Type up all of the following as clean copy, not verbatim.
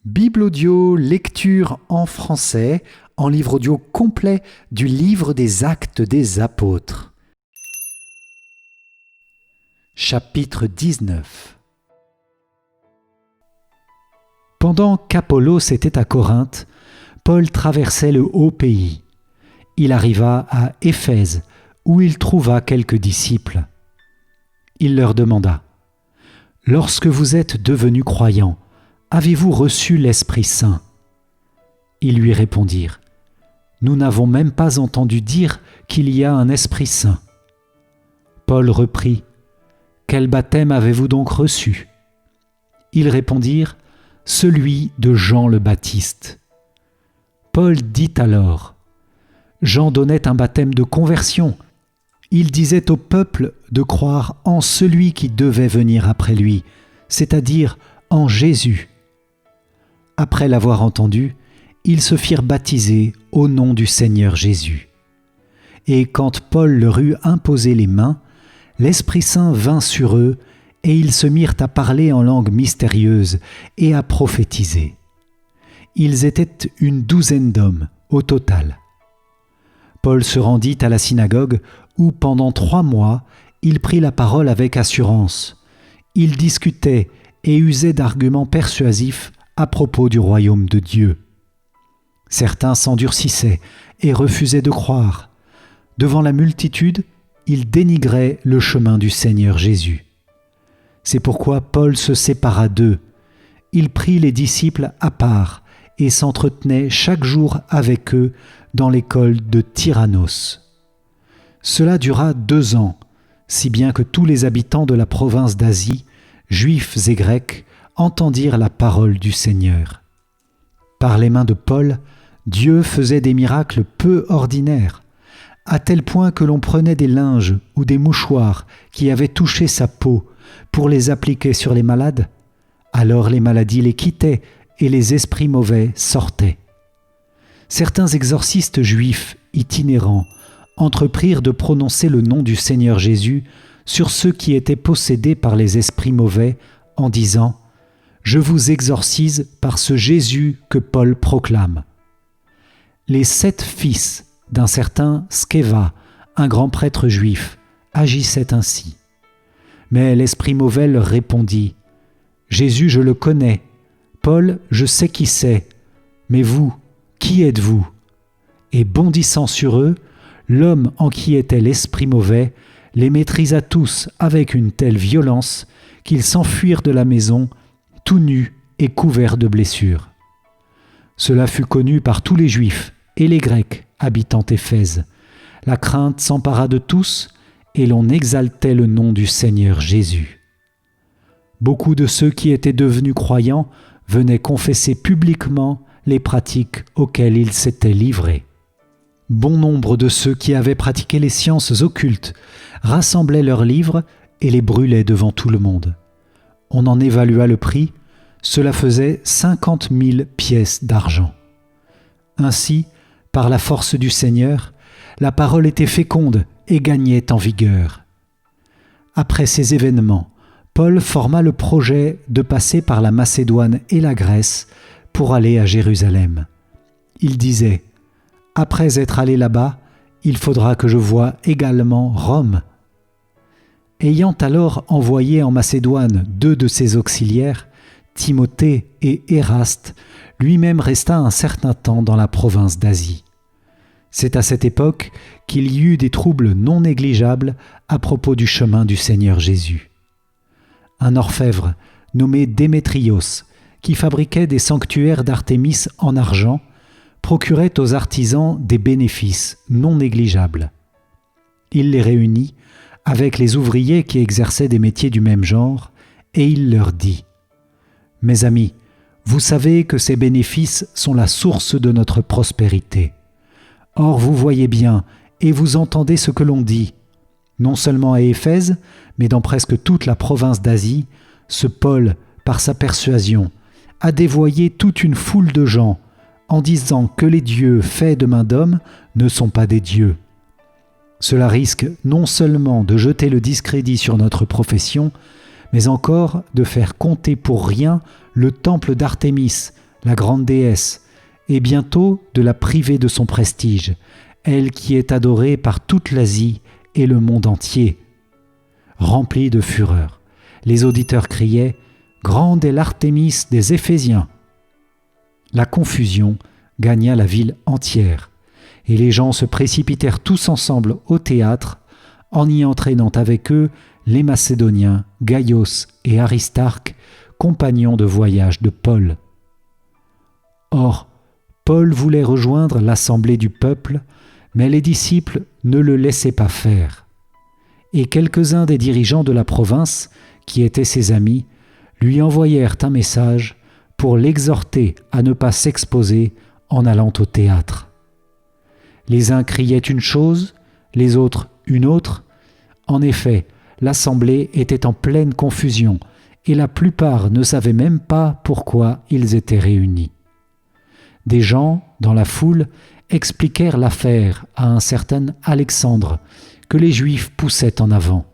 Bible audio, lecture en français, en livre audio complet du livre des Actes des Apôtres. Chapitre 19. Pendant qu'Apollos était à Corinthe, Paul traversait le haut pays. Il arriva à Éphèse, où il trouva quelques disciples. Il leur demanda : « Lorsque vous êtes devenus croyants, avez-vous reçu l'Esprit Saint ? » Ils lui répondirent : « Nous n'avons même pas entendu dire qu'il y a un Esprit Saint. » Paul reprit : « Quel baptême avez-vous donc reçu ? » Ils répondirent : « Celui de Jean le Baptiste. » Paul dit alors : « Jean donnait un baptême de conversion. Il disait au peuple de croire en celui qui devait venir après lui, c'est-à-dire en Jésus. » Après l'avoir entendu, ils se firent baptiser au nom du Seigneur Jésus. Et quand Paul leur eut imposé les mains, l'Esprit Saint vint sur eux, et ils se mirent à parler en langue mystérieuse et à prophétiser. Ils étaient une douzaine d'hommes au total. Paul se rendit à la synagogue où pendant 3 mois il prit la parole avec assurance. Il discutait et usait d'arguments persuasifs à propos du royaume de Dieu. Certains s'endurcissaient et refusaient de croire. Devant la multitude, ils dénigraient le chemin du Seigneur Jésus. C'est pourquoi Paul se sépara d'eux. Il prit les disciples à part et s'entretenait chaque jour avec eux dans l'école de Tyrannos. Cela dura 2 ans, si bien que tous les habitants de la province d'Asie, juifs et grecs, entendirent la parole du Seigneur. Par les mains de Paul, Dieu faisait des miracles peu ordinaires, à tel point que l'on prenait des linges ou des mouchoirs qui avaient touché sa peau pour les appliquer sur les malades. Alors les maladies les quittaient et les esprits mauvais sortaient. Certains exorcistes juifs itinérants entreprirent de prononcer le nom du Seigneur Jésus sur ceux qui étaient possédés par les esprits mauvais en disant : « Je vous exorcise par ce Jésus que Paul proclame. » Les 7 fils d'un certain Sceva, un grand prêtre juif, agissaient ainsi. Mais l'esprit mauvais leur répondit : « Jésus, je le connais. Paul, je sais qui c'est. Mais vous, qui êtes-vous ? » Et bondissant sur eux, l'homme en qui était l'esprit mauvais les maîtrisa tous avec une telle violence qu'ils s'enfuirent de la maison, tout nus et couverts de blessures. Cela fut connu par tous les Juifs et les Grecs habitant Éphèse. La crainte s'empara de tous et l'on exaltait le nom du Seigneur Jésus. Beaucoup de ceux qui étaient devenus croyants venaient confesser publiquement les pratiques auxquelles ils s'étaient livrés. Bon nombre de ceux qui avaient pratiqué les sciences occultes rassemblaient leurs livres et les brûlaient devant tout le monde. On en évalua le prix, cela faisait 50 000 pièces d'argent. Ainsi, par la force du Seigneur, la parole était féconde et gagnait en vigueur. Après ces événements, Paul forma le projet de passer par la Macédoine et la Grèce pour aller à Jérusalem. Il disait : « Après être allé là-bas, il faudra que je voie également Rome. » Ayant alors envoyé en Macédoine 2 de ses auxiliaires, Timothée et Éraste, lui-même resta un certain temps dans la province d'Asie. C'est à cette époque qu'il y eut des troubles non négligeables à propos du chemin du Seigneur Jésus. Un orfèvre nommé Démétrios, qui fabriquait des sanctuaires d'Artémis en argent, procurait aux artisans des bénéfices non négligeables. Il les réunit avec les ouvriers qui exerçaient des métiers du même genre, et il leur dit : « Mes amis, vous savez que ces bénéfices sont la source de notre prospérité. Or vous voyez bien et vous entendez ce que l'on dit. Non seulement à Éphèse, mais dans presque toute la province d'Asie, ce Paul, par sa persuasion, a dévoyé toute une foule de gens en disant que les dieux faits de main d'homme ne sont pas des dieux. Cela risque non seulement de jeter le discrédit sur notre profession, mais encore de faire compter pour rien le temple d'Artémis, la grande déesse, et bientôt de la priver de son prestige, elle qui est adorée par toute l'Asie et le monde entier. Remplis de fureur, les auditeurs criaient « Grande est l'Artémis des Éphésiens !» La confusion gagna la ville entière, et les gens se précipitèrent tous ensemble au théâtre, en y entraînant avec eux les Macédoniens, Gaïos et Aristarque, compagnons de voyage de Paul. Or, Paul voulait rejoindre l'assemblée du peuple, mais les disciples ne le laissaient pas faire. Et quelques-uns des dirigeants de la province, qui étaient ses amis, lui envoyèrent un message pour l'exhorter à ne pas s'exposer en allant au théâtre. Les uns criaient une chose, les autres une autre. En effet, l'assemblée était en pleine confusion et la plupart ne savaient même pas pourquoi ils étaient réunis. Des gens, dans la foule, expliquèrent l'affaire à un certain Alexandre, que les Juifs poussaient en avant.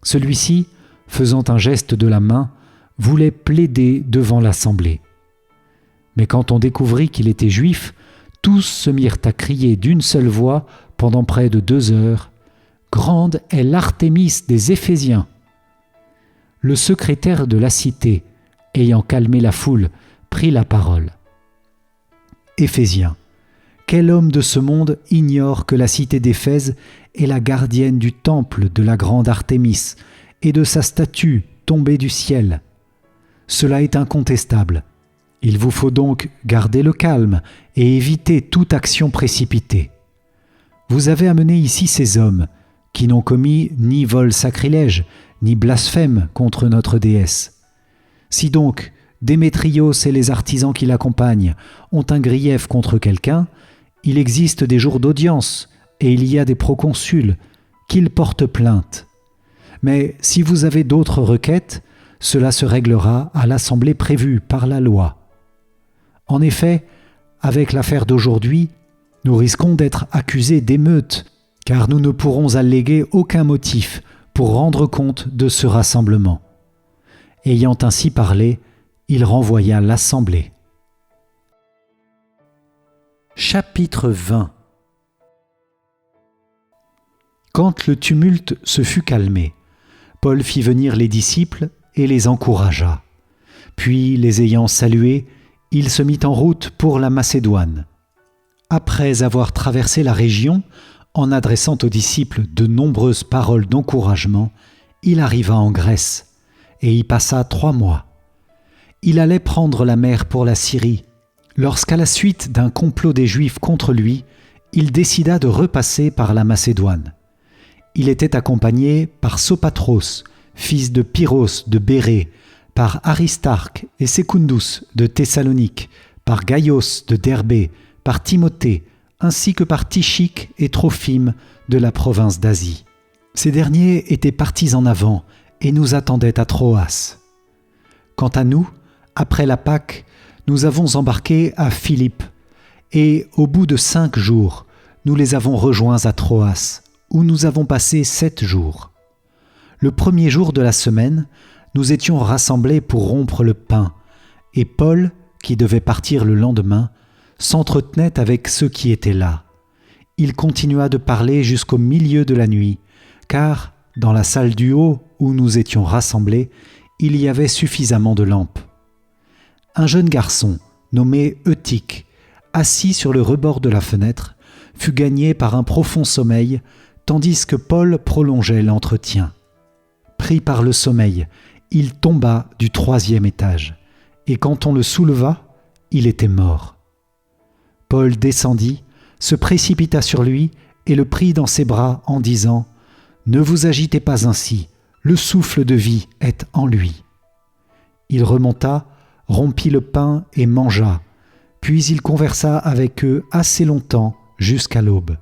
Celui-ci, faisant un geste de la main, voulait plaider devant l'assemblée. Mais quand on découvrit qu'il était juif, tous se mirent à crier d'une seule voix pendant près de 2 heures « Grande est l'Artémis des Éphésiens !» Le secrétaire de la cité, ayant calmé la foule, prit la parole. « Éphésiens, quel homme de ce monde ignore que la cité d'Éphèse est la gardienne du temple de la grande Artémis et de sa statue tombée du ciel ? Cela est incontestable. Il vous faut donc garder le calme et éviter toute action précipitée. Vous avez amené ici ces hommes qui n'ont commis ni vol sacrilège, ni blasphème contre notre déesse. Si donc Démétrios et les artisans qui l'accompagnent ont un grief contre quelqu'un, il existe des jours d'audience et il y a des proconsuls, qu'ils portent plainte. Mais si vous avez d'autres requêtes, cela se réglera à l'assemblée prévue par la loi. En effet, avec l'affaire d'aujourd'hui, nous risquons d'être accusés d'émeute, car nous ne pourrons alléguer aucun motif pour rendre compte de ce rassemblement. » Ayant ainsi parlé, il renvoya l'assemblée. Chapitre 20. Quand le tumulte se fut calmé, Paul fit venir les disciples et les encouragea. Puis, les ayant salués, il se mit en route pour la Macédoine. Après avoir traversé la région, en adressant aux disciples de nombreuses paroles d'encouragement, il arriva en Grèce et y passa 3 mois. Il allait prendre la mer pour la Syrie, lorsqu'à la suite d'un complot des Juifs contre lui, il décida de repasser par la Macédoine. Il était accompagné par Sopatros, fils de Pyros de Bérée, par Aristarque et Secundus de Thessalonique, par Gaïos de Derbé, par Timothée, ainsi que par Tychique et Trophime de la province d'Asie. Ces derniers étaient partis en avant et nous attendaient à Troas. Quant à nous, après la Pâque, nous avons embarqué à Philippe et au bout de 5 jours, nous les avons rejoints à Troas, où nous avons passé 7 jours. Le premier jour de la semaine, nous étions rassemblés pour rompre le pain, et Paul, qui devait partir le lendemain, s'entretenait avec ceux qui étaient là. Il continua de parler jusqu'au milieu de la nuit, car, dans la salle du haut où nous étions rassemblés, il y avait suffisamment de lampes. Un jeune garçon, nommé Eutyche, assis sur le rebord de la fenêtre, fut gagné par un profond sommeil, tandis que Paul prolongeait l'entretien. Pris par le sommeil, il tomba du 3e étage, et quand on le souleva, il était mort. Paul descendit, se précipita sur lui et le prit dans ses bras en disant « Ne vous agitez pas ainsi, le souffle de vie est en lui. » Il remonta, rompit le pain et mangea, puis il conversa avec eux assez longtemps jusqu'à l'aube.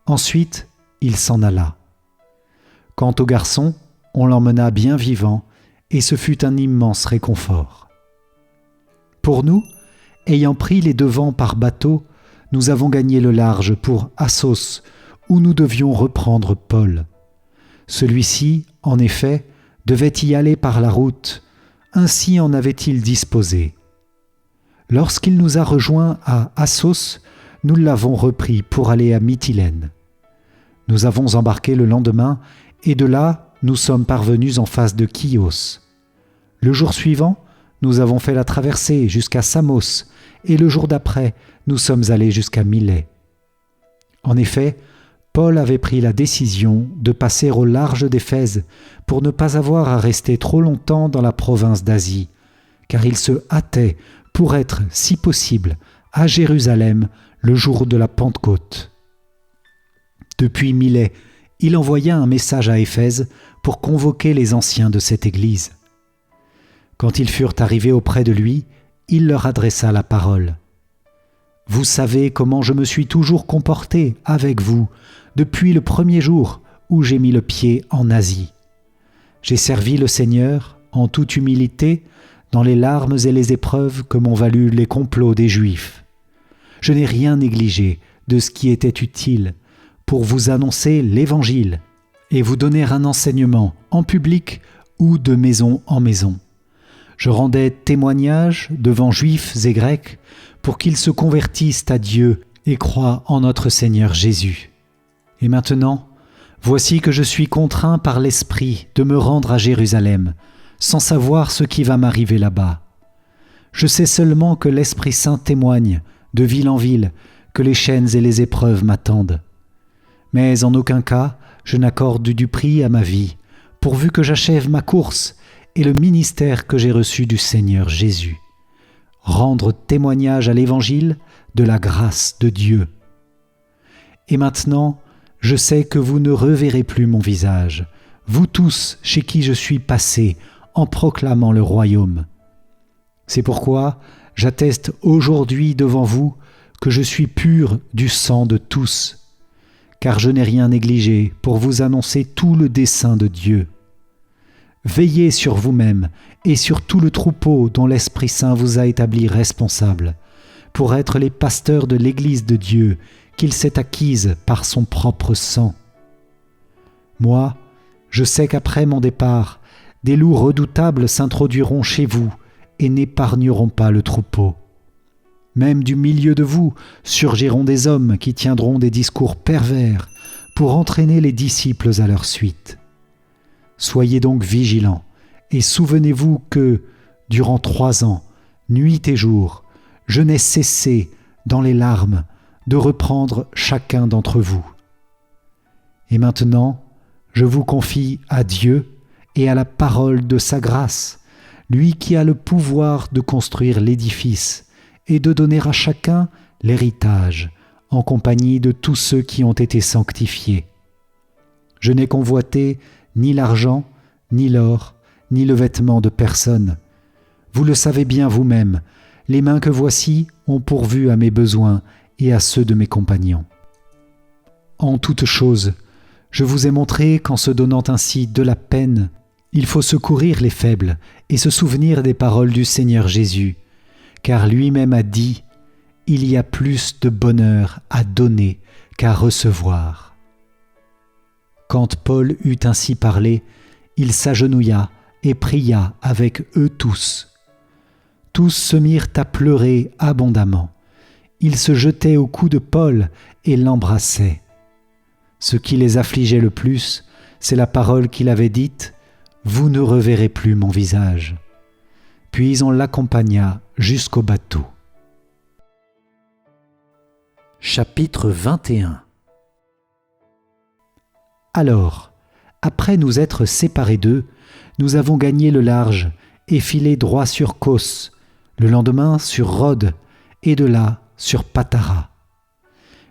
Ensuite, il s'en alla. Quant au garçon, on l'emmena bien vivant, et ce fut un immense réconfort. Pour nous, ayant pris les devants par bateau, nous avons gagné le large pour Assos, où nous devions reprendre Paul. Celui-ci, en effet, devait y aller par la route, ainsi en avait-il disposé. Lorsqu'il nous a rejoints à Assos, nous l'avons repris pour aller à Mytilène. Nous avons embarqué le lendemain et de là, nous sommes parvenus en face de Chios. Le jour suivant, nous avons fait la traversée jusqu'à Samos et le jour d'après, nous sommes allés jusqu'à Milet. En effet, Paul avait pris la décision de passer au large d'Éphèse pour ne pas avoir à rester trop longtemps dans la province d'Asie, car il se hâtait pour être, si possible, à Jérusalem le jour de la Pentecôte. Depuis Milet, il envoya un message à Éphèse pour convoquer les anciens de cette église. Quand ils furent arrivés auprès de lui, il leur adressa la parole. « Vous savez comment je me suis toujours comporté avec vous depuis le premier jour où j'ai mis le pied en Asie. J'ai servi le Seigneur en toute humilité dans les larmes et les épreuves que m'ont valu les complots des Juifs. Je n'ai rien négligé de ce qui était utile pour vous annoncer l'Évangile et vous donner un enseignement en public ou de maison en maison. Je rendais témoignage devant Juifs et Grecs pour qu'ils se convertissent à Dieu et croient en notre Seigneur Jésus. Et maintenant, voici que je suis contraint par l'Esprit de me rendre à Jérusalem, sans savoir ce qui va m'arriver là-bas. Je sais seulement que l'Esprit Saint témoigne, de ville en ville, que les chaînes et les épreuves m'attendent. Mais en aucun cas, je n'accorde du prix à ma vie, pourvu que j'achève ma course et le ministère que j'ai reçu du Seigneur Jésus. Rendre témoignage à l'Évangile de la grâce de Dieu. Et maintenant, je sais que vous ne reverrez plus mon visage, vous tous chez qui je suis passé en proclamant le royaume. C'est pourquoi j'atteste aujourd'hui devant vous que je suis pur du sang de tous, car je n'ai rien négligé pour vous annoncer tout le dessein de Dieu. Veillez sur vous-même et sur tout le troupeau dont l'Esprit Saint vous a établi responsable, pour être les pasteurs de l'Église de Dieu qu'il s'est acquise par son propre sang. Moi, je sais qu'après mon départ, des loups redoutables s'introduiront chez vous et n'épargneront pas le troupeau. Même du milieu de vous surgiront des hommes qui tiendront des discours pervers pour entraîner les disciples à leur suite. Soyez donc vigilants et souvenez-vous que, durant 3 ans, nuit et jour, je n'ai cessé, dans les larmes, de reprendre chacun d'entre vous. Et maintenant, je vous confie à Dieu et à la parole de sa grâce, lui qui a le pouvoir de construire l'édifice et de donner à chacun l'héritage en compagnie de tous ceux qui ont été sanctifiés. Je n'ai convoité ni l'argent, ni l'or, ni le vêtement de personne. Vous le savez bien vous-même, les mains que voici ont pourvu à mes besoins et à ceux de mes compagnons. En toute chose, je vous ai montré qu'en se donnant ainsi de la peine, il faut secourir les faibles et se souvenir des paroles du Seigneur Jésus, car lui-même a dit « Il y a plus de bonheur à donner qu'à recevoir ». Quand Paul eut ainsi parlé, il s'agenouilla et pria avec eux tous. Tous se mirent à pleurer abondamment. Ils se jetaient au cou de Paul et l'embrassaient. Ce qui les affligeait le plus, c'est la parole qu'il avait dite « Vous ne reverrez plus mon visage ». Puis on l'accompagna jusqu'au bateau. Chapitre 21. Alors, après nous être séparés d'eux, nous avons gagné le large et filé droit sur Cos, le lendemain sur Rhodes, et de là sur Patara.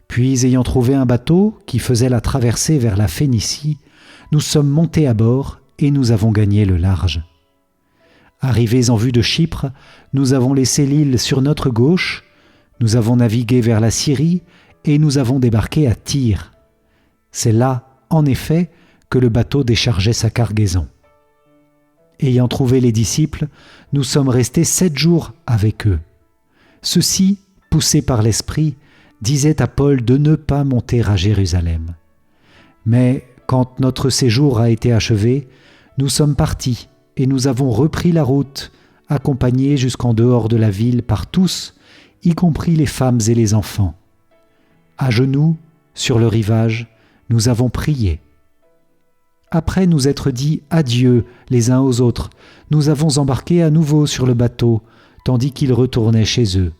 Puis, ayant trouvé un bateau qui faisait la traversée vers la Phénicie, nous sommes montés à bord et nous avons gagné le large. Arrivés en vue de Chypre, nous avons laissé l'île sur notre gauche, nous avons navigué vers la Syrie et nous avons débarqué à Tyr. C'est là, en effet, que le bateau déchargeait sa cargaison. Ayant trouvé les disciples, nous sommes restés 7 jours avec eux. Ceux-ci, poussés par l'Esprit, disaient à Paul de ne pas monter à Jérusalem. Mais quand notre séjour a été achevé, nous sommes partis et nous avons repris la route accompagné jusqu'en dehors de la ville par tous, y compris les femmes et les enfants. À genoux, sur le rivage, nous avons prié. Après nous être dit adieu les uns aux autres, nous avons embarqué à nouveau sur le bateau, tandis qu'ils retournaient chez eux.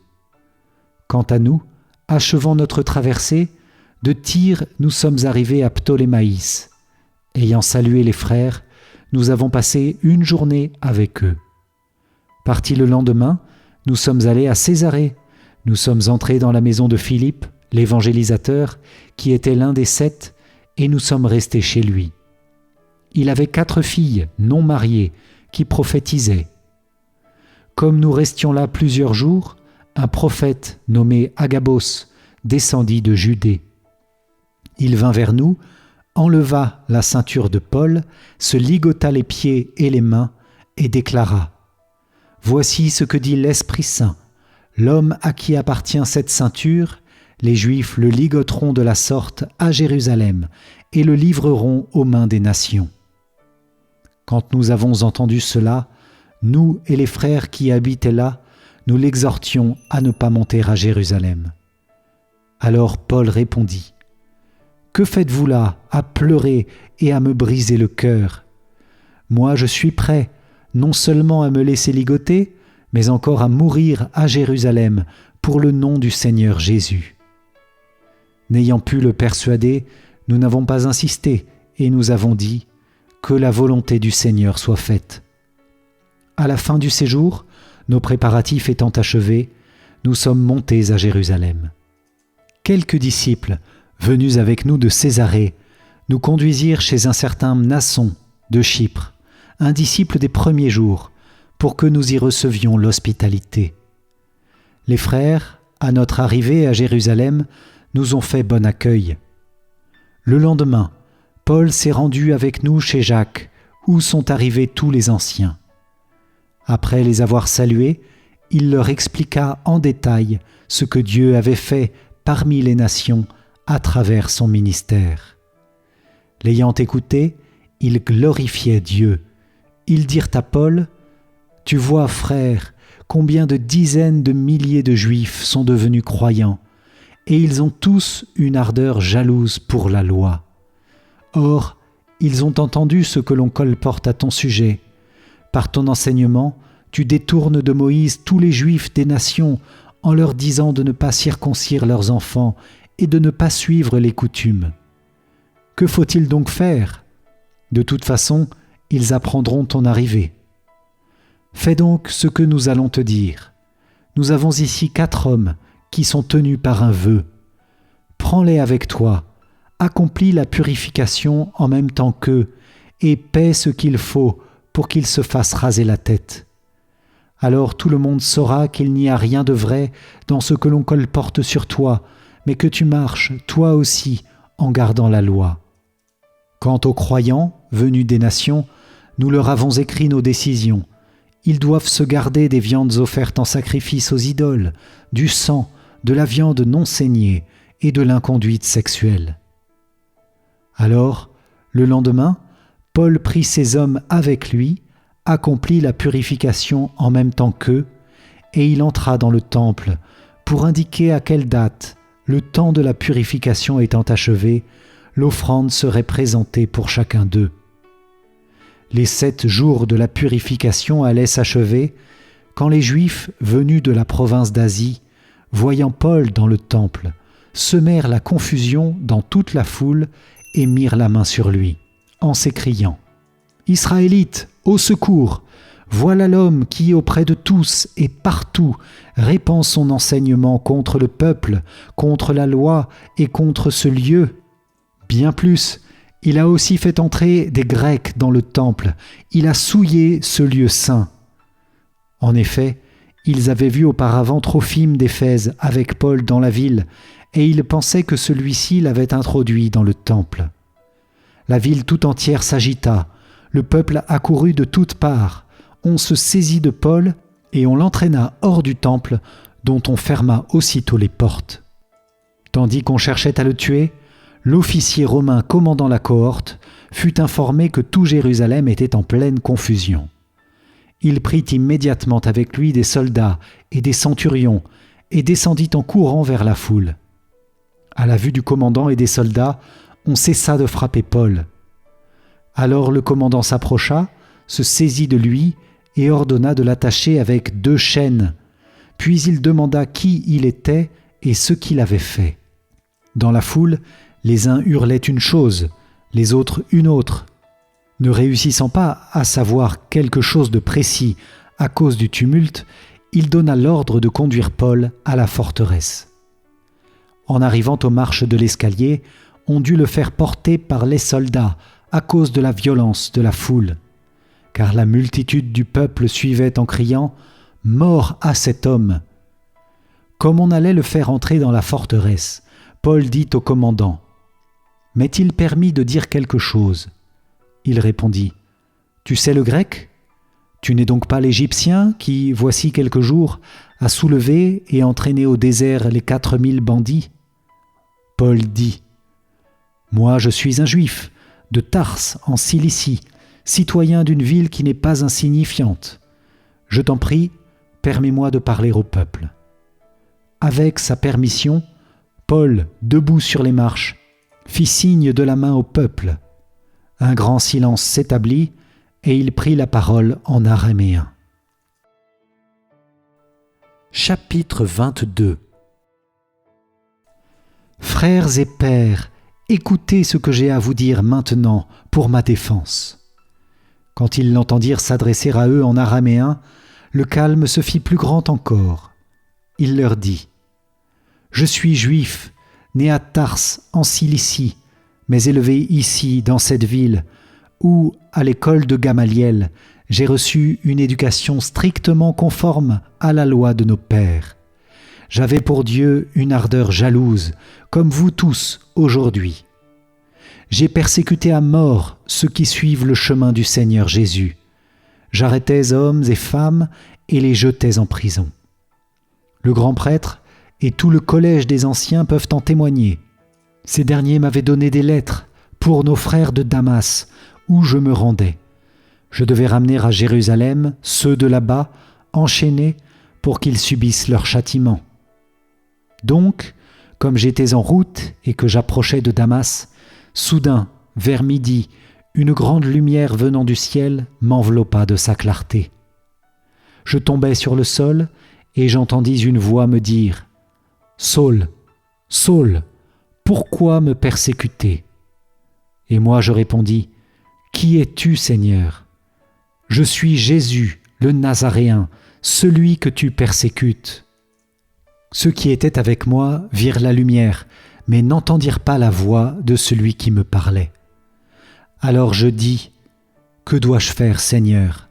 Quant à nous, achevant notre traversée, de Tyr nous sommes arrivés à Ptolémaïs. Ayant salué les frères, nous avons passé une journée avec eux. Partis le lendemain, nous sommes allés à Césarée. Nous sommes entrés dans la maison de Philippe, l'évangélisateur, qui était l'un des 7, et nous sommes restés chez lui. Il avait 4 filles non mariées qui prophétisaient. Comme nous restions là plusieurs jours, un prophète nommé Agabos descendit de Judée. Il vint vers nous, enleva la ceinture de Paul, se ligota les pieds et les mains et déclara : « Voici ce que dit l'Esprit Saint. L'homme à qui appartient cette ceinture, les Juifs le ligoteront de la sorte à Jérusalem et le livreront aux mains des nations. » Quand nous avons entendu cela, nous et les frères qui habitaient là, nous l'exhortions à ne pas monter à Jérusalem. Alors Paul répondit : « Que faites-vous là, à pleurer et à me briser le cœur ? Moi je suis prêt, non seulement à me laisser ligoter, mais encore à mourir à Jérusalem pour le nom du Seigneur Jésus. » N'ayant pu le persuader, nous n'avons pas insisté et nous avons dit : « Que la volonté du Seigneur soit faite. » À la fin du séjour, nos préparatifs étant achevés, nous sommes montés à Jérusalem. Quelques disciples, venus avec nous de Césarée, nous conduisirent chez un certain Mnasson de Chypre, un disciple des premiers jours, pour que nous y recevions l'hospitalité. Les frères, à notre arrivée à Jérusalem, nous ont fait bon accueil. Le lendemain, Paul s'est rendu avec nous chez Jacques, où sont arrivés tous les anciens. Après les avoir salués, il leur expliqua en détail ce que Dieu avait fait parmi les nations à travers son ministère. L'ayant écouté, ils glorifiaient Dieu. Ils dirent à Paul : « Tu vois, frère, combien de dizaines de milliers de Juifs sont devenus croyants, et ils ont tous une ardeur jalouse pour la loi. Or, ils ont entendu ce que l'on colporte à ton sujet. Par ton enseignement, tu détournes de Moïse tous les Juifs des nations en leur disant de ne pas circoncire leurs enfants et de ne pas suivre les coutumes. Que faut-il donc faire ? De toute façon, ils apprendront ton arrivée. Fais donc ce que nous allons te dire. Nous avons ici 4 hommes qui sont tenus par un vœu. Prends-les avec toi, accomplis la purification en même temps qu'eux, et paie ce qu'il faut pour qu'ils se fassent raser la tête. Alors tout le monde saura qu'il n'y a rien de vrai dans ce que l'on colporte sur toi, mais que tu marches, toi aussi, en gardant la loi. Quant aux croyants, venus des nations, nous leur avons écrit nos décisions. Ils doivent se garder des viandes offertes en sacrifice aux idoles, du sang, de la viande non saignée et de l'inconduite sexuelle. » Alors, le lendemain, Paul prit ces hommes avec lui, accomplit la purification en même temps qu'eux, et il entra dans le temple pour indiquer à quelle date, le temps de la purification étant achevé, l'offrande serait présentée pour chacun d'eux. Les 7 jours de la purification allaient s'achever quand les Juifs venus de la province d'Asie, voyant Paul dans le temple, semèrent la confusion dans toute la foule et mirent la main sur lui, en s'écriant : « Israélites, au secours ! Voilà l'homme qui, auprès de tous et partout, répand son enseignement contre le peuple, contre la loi et contre ce lieu. Bien plus, il a aussi fait entrer des Grecs dans le temple. Il a souillé ce lieu saint. » En effet, ils avaient vu auparavant Trophime d'Éphèse avec Paul dans la ville, et ils pensaient que celui-ci l'avait introduit dans le temple. La ville tout entière s'agita, le peuple accourut de toutes parts. On se saisit de Paul et on l'entraîna hors du temple, dont on ferma aussitôt les portes. Tandis qu'on cherchait à le tuer, l'officier romain commandant la cohorte fut informé que tout Jérusalem était en pleine confusion. Il prit immédiatement avec lui des soldats et des centurions et descendit en courant vers la foule. À la vue du commandant et des soldats, on cessa de frapper Paul. Alors le commandant s'approcha, se saisit de lui et ordonna de l'attacher avec 2 chaînes. Puis il demanda qui il était et ce qu'il avait fait. Dans la foule, les uns hurlaient une chose, les autres une autre. Ne réussissant pas à savoir quelque chose de précis à cause du tumulte, il donna l'ordre de conduire Paul à la forteresse. En arrivant aux marches de l'escalier, on dut le faire porter par les soldats à cause de la violence de la foule, car la multitude du peuple suivait en criant « Mort à cet homme !» Comme on allait le faire entrer dans la forteresse, Paul dit au commandant « M'est-il permis de dire quelque chose ?» Il répondit « Tu sais le grec ? Tu n'es donc pas l'Égyptien qui, voici quelques jours, a soulevé et entraîné au désert les 4000 bandits ?» Paul dit « Moi je suis un Juif, de Tarse en Cilicie, citoyen d'une ville qui n'est pas insignifiante. Je t'en prie, permets-moi de parler au peuple. » Avec sa permission, Paul, debout sur les marches, fit signe de la main au peuple. Un grand silence s'établit et il prit la parole en araméen. Chapitre 22. Frères et pères, écoutez ce que j'ai à vous dire maintenant pour ma défense. Quand ils l'entendirent s'adresser à eux en araméen, le calme se fit plus grand encore. Il leur dit « Je suis juif, né à Tarse en Cilicie, mais élevé ici, dans cette ville, où, à l'école de Gamaliel, j'ai reçu une éducation strictement conforme à la loi de nos pères. J'avais pour Dieu une ardeur jalouse, comme vous tous aujourd'hui. J'ai persécuté à mort ceux qui suivent le chemin du Seigneur Jésus. J'arrêtais hommes et femmes et les jetais en prison. Le grand prêtre et tout le collège des anciens peuvent en témoigner. Ces derniers m'avaient donné des lettres pour nos frères de Damas, où je me rendais. Je devais ramener à Jérusalem ceux de là-bas, enchaînés, pour qu'ils subissent leur châtiment. Donc, comme j'étais en route et que j'approchais de Damas, soudain, vers midi, une grande lumière venant du ciel m'enveloppa de sa clarté. Je tombai sur le sol et j'entendis une voix me dire « Saul, Saul, pourquoi me persécuter ?» Et moi je répondis « Qui es-tu, Seigneur ? » « Je suis Jésus, le Nazaréen, celui que tu persécutes. » Ceux qui étaient avec moi virent la lumière, mais n'entendirent pas la voix de celui qui me parlait. Alors je dis, « Que dois-je faire, Seigneur ?»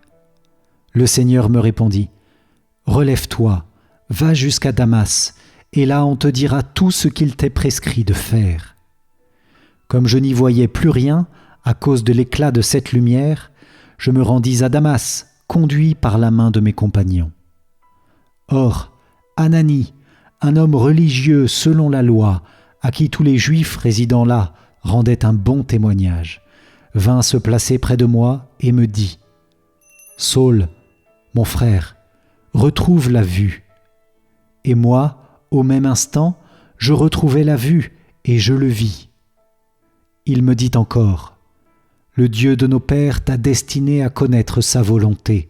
Le Seigneur me répondit, « Relève-toi, va jusqu'à Damas, et là on te dira tout ce qu'il t'est prescrit de faire. » Comme je n'y voyais plus rien, à cause de l'éclat de cette lumière, je me rendis à Damas, conduit par la main de mes compagnons. Or, Ananie, un homme religieux selon la loi, à qui tous les Juifs résidant là rendaient un bon témoignage, vint se placer près de moi et me dit « Saul, mon frère, retrouve la vue. » Et moi, au même instant, je retrouvai la vue et je le vis. Il me dit encore « Le Dieu de nos pères t'a destiné à connaître sa volonté,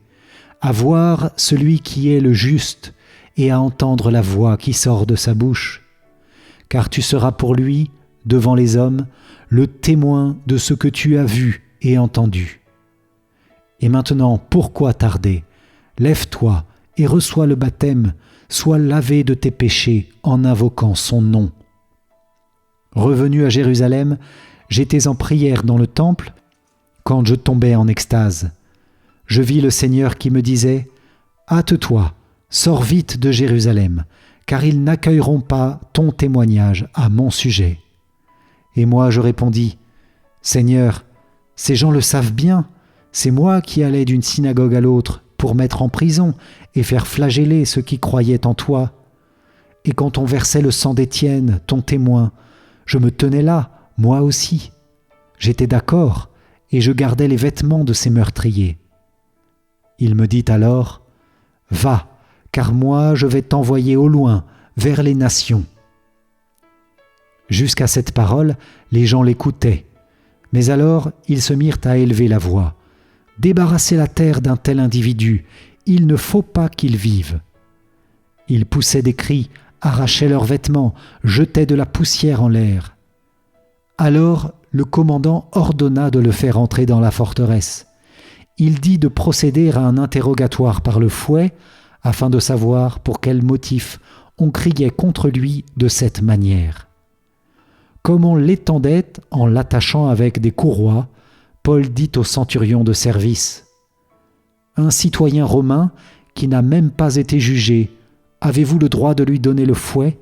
à voir celui qui est le juste et à entendre la voix qui sort de sa bouche. Car tu seras pour lui, devant les hommes, le témoin de ce que tu as vu et entendu. Et maintenant, pourquoi tarder ? Lève-toi et reçois le baptême, sois lavé de tes péchés en invoquant son nom. » Revenu à Jérusalem, j'étais en prière dans le temple quand je tombai en extase. Je vis le Seigneur qui me disait « Hâte-toi, sors vite de Jérusalem, car ils n'accueilleront pas ton témoignage à mon sujet. » Et moi je répondis « Seigneur, ces gens le savent bien, c'est moi qui allais d'une synagogue à l'autre pour mettre en prison et faire flageller ceux qui croyaient en toi. Et quand on versait le sang d'Étienne, ton témoin, je me tenais là, moi aussi. J'étais d'accord, et je gardais les vêtements de ces meurtriers. Il me dit alors, « Va, car moi je vais t'envoyer au loin, vers les nations. » Jusqu'à cette parole, les gens l'écoutaient. Mais alors, ils se mirent à élever la voix. « Débarrassez la terre d'un tel individu, il ne faut pas qu'il vive. » Ils poussaient des cris, arrachaient leurs vêtements, jetaient de la poussière en l'air. Alors, le commandant ordonna de le faire entrer dans la forteresse. Il dit de procéder à un interrogatoire par le fouet afin de savoir pour quel motif on criait contre lui de cette manière. Comme on l'étendait en l'attachant avec des courroies, Paul dit au centurion de service, « Un citoyen romain qui n'a même pas été jugé, avez-vous le droit de lui donner le fouet ?»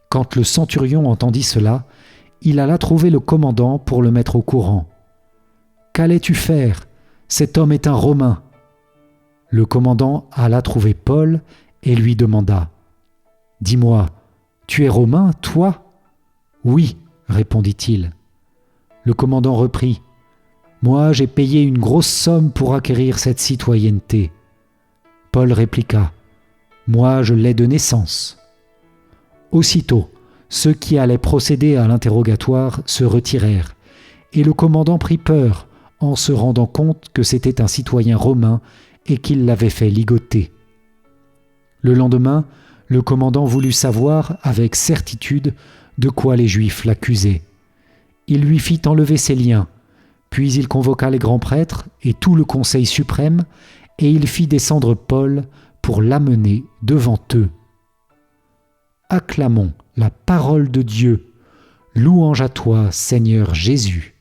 Quand le centurion entendit cela, il alla trouver le commandant pour le mettre au courant. « Qu'allais-tu faire ? Cet homme est un Romain. » Le commandant alla trouver Paul et lui demanda, « Dis-moi, tu es Romain, toi ?» « Oui, répondit-il. Le commandant reprit, « Moi, j'ai payé une grosse somme pour acquérir cette citoyenneté. » Paul répliqua, « Moi, je l'ai de naissance. » Aussitôt, ceux qui allaient procéder à l'interrogatoire se retirèrent, et le commandant prit peur en se rendant compte que c'était un citoyen romain et qu'il l'avait fait ligoter. Le lendemain, le commandant voulut savoir avec certitude de quoi les Juifs l'accusaient. Il lui fit enlever ses liens, puis il convoqua les grands prêtres et tout le conseil suprême, et il fit descendre Paul pour l'amener devant eux. Acclamons la parole de Dieu. Louange à toi, Seigneur Jésus.